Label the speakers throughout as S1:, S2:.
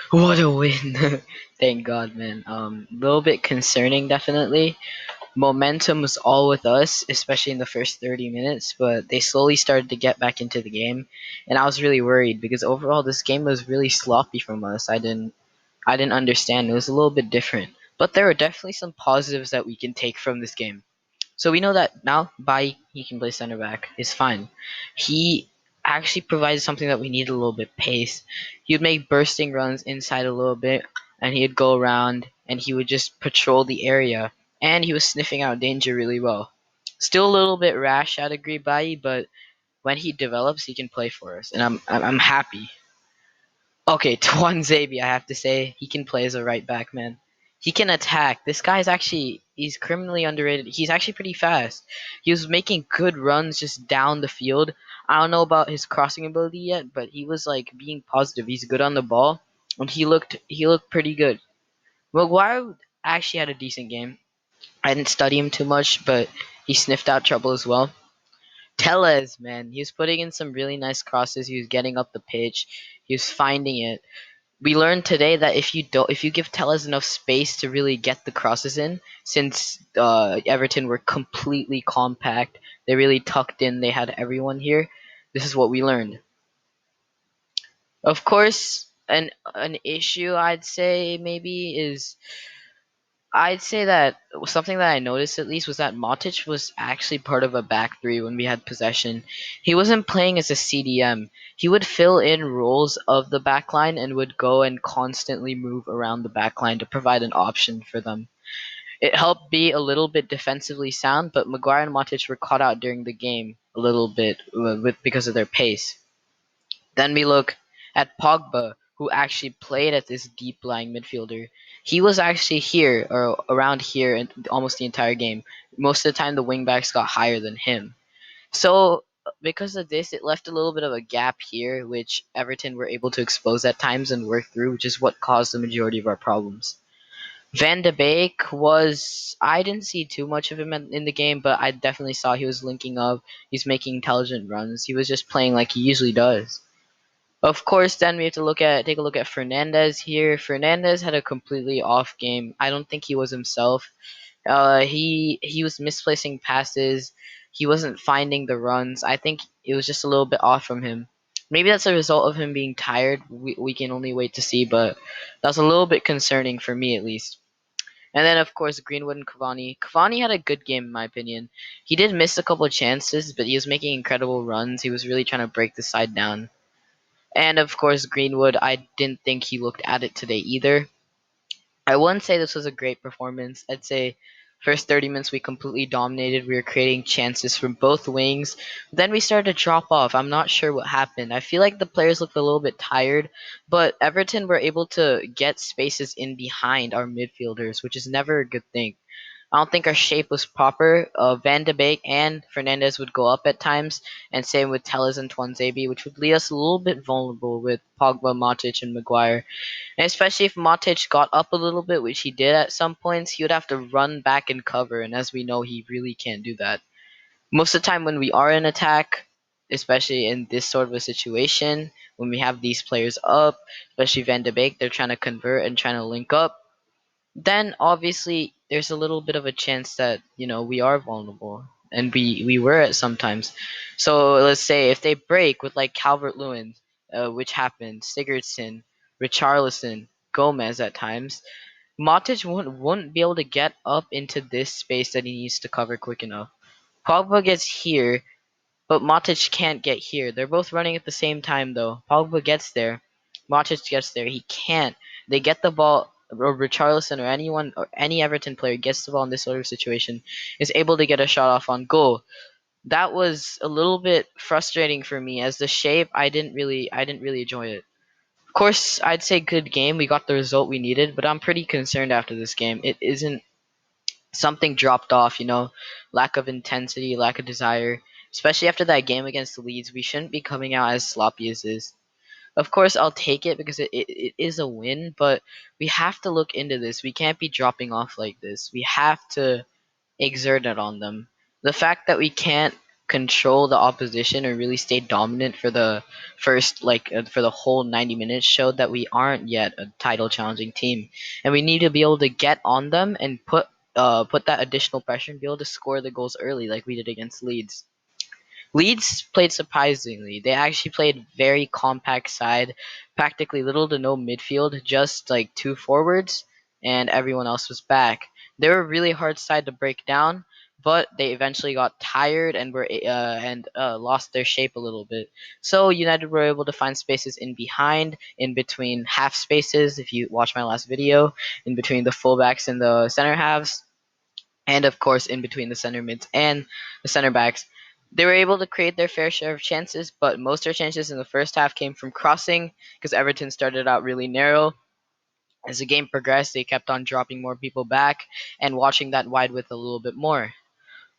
S1: What a win! Thank God, man. A little bit concerning, definitely. Momentum was all with us, especially in the first 30 minutes, but they slowly started to get back into the game, and I was really worried because overall this game was really sloppy from us. I didn't understand. It was a little bit different, but there are definitely some positives that we can take from this game. So we know that now Bai he can play center back. It's fine. He actually provided something that we needed a little bit pace. He would make bursting runs inside a little bit, and he'd go around and he would just patrol the area. And he was sniffing out danger really well. Still a little bit rash, I'd agree, Bai, but when he develops, he can play for us, and I'm happy. Okay, Tuan Zabi, I have to say, he can play as a right back, man. He can attack. This guy's actually he's criminally underrated. He's actually pretty fast. He was making good runs just down the field. I don't know about his crossing ability yet, but he was like being positive. He's good on the ball, and he looked pretty good. Maguire actually had a decent game. I didn't study him too much, but he sniffed out trouble as well. Tellez, man, he was putting in some really nice crosses. He was getting up the pitch. He was finding it. We learned today that if you give Tellez enough space to really get the crosses in, since Everton were completely compact, they really tucked in, they had everyone here. This is what we learned. Of course, an issue I'd say maybe is I'd say that something that I noticed at least was that Matic was actually part of a back three when we had possession. He wasn't playing as a CDM. He would fill in roles of the back line and would go and constantly move around the back line to provide an option for them. It helped be a little bit defensively sound, but Maguire and Matic were caught out during the game a little bit because of their pace. Then we look at Pogba, who actually played at this deep lying midfielder. He was actually here or around here in almost the entire game. Most of the time, the wingbacks got higher than him. So, because of this, it left a little bit of a gap here, which Everton were able to expose at times and work through, which is what caused the majority of our problems. Van de Beek was. I didn't see too much of him in the game, but I definitely saw he was linking up. He's making intelligent runs. He was just playing like he usually does. Of course, then we have to take a look at Fernandez here. Fernandez had a completely off game. I don't think he was himself. He was misplacing passes. He wasn't finding the runs. I think it was just a little bit off from him. Maybe that's a result of him being tired. We can only wait to see, but that's a little bit concerning for me at least. And then of course Greenwood and Cavani. Cavani had a good game in my opinion. He did miss a couple of chances, but he was making incredible runs. He was really trying to break the side down. And of course, Greenwood, I didn't think he looked at it today either. I wouldn't say this was a great performance. I'd say first 30 minutes we completely dominated. We were creating chances from both wings. Then we started to drop off. I'm not sure what happened. I feel like the players looked a little bit tired, but Everton were able to get spaces in behind our midfielders, which is never a good thing. I don't think our shape was proper. Van de Beek and Fernandez would go up at times, and same with Telles and Twanzebe, which would leave us a little bit vulnerable with Pogba, Matic, and Maguire. And especially if Matic got up a little bit, which he did at some points, he would have to run back and cover, and as we know, he really can't do that. Most of the time when we are in attack, especially in this sort of a situation, when we have these players up, especially Van de Beek, they're trying to convert and trying to link up, then obviously there's a little bit of a chance that we are vulnerable, and we were at sometimes. So let's say if they break with like Calvert Lewin, which happened, Sigurdsson, Richarlison, Gomez at times, Matic wouldn't be able to get up into this space that he needs to cover quick enough. Pogba gets here, but Matic can't get here. They're both running at the same time though. Pogba gets there. Matic gets there. He can't. They get the ball, or Richarlison or anyone or any Everton player gets the ball in this sort of situation, is able to get a shot off on goal. That was a little bit frustrating for me as the shape I didn't really enjoy it. Of course, I'd say good game. We got the result we needed, but I'm pretty concerned after this game. It isn't something dropped off, lack of intensity, lack of desire. Especially after that game against the Leeds, we shouldn't be coming out as sloppy as this. Of course, I'll take it because it is a win, but we have to look into this. We can't be dropping off like this. We have to exert it on them. The fact that we can't control the opposition or really stay dominant for the first for the whole 90 minutes showed that we aren't yet a title challenging team, and we need to be able to get on them and put that additional pressure and be able to score the goals early like we did against Leeds. Leeds played surprisingly. They actually played very compact side, practically little to no midfield, just like two forwards, and everyone else was back. They were a really hard side to break down, but they eventually got tired and lost their shape a little bit. So United were able to find spaces in behind, in between half spaces. If you watch my last video, in between the fullbacks and the center halves, and of course in between the center mids and the center backs. They were able to create their fair share of chances, but most of their chances in the first half came from crossing because Everton started out really narrow. As the game progressed, they kept on dropping more people back and watching that wide width a little bit more.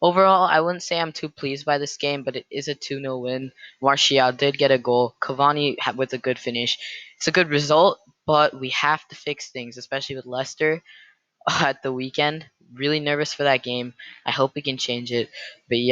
S1: Overall, I wouldn't say I'm too pleased by this game, but it is a 2-0 win. Martial did get a goal. Cavani with a good finish. It's a good result, but we have to fix things, especially with Leicester at the weekend. Really nervous for that game. I hope we can change it. But yeah.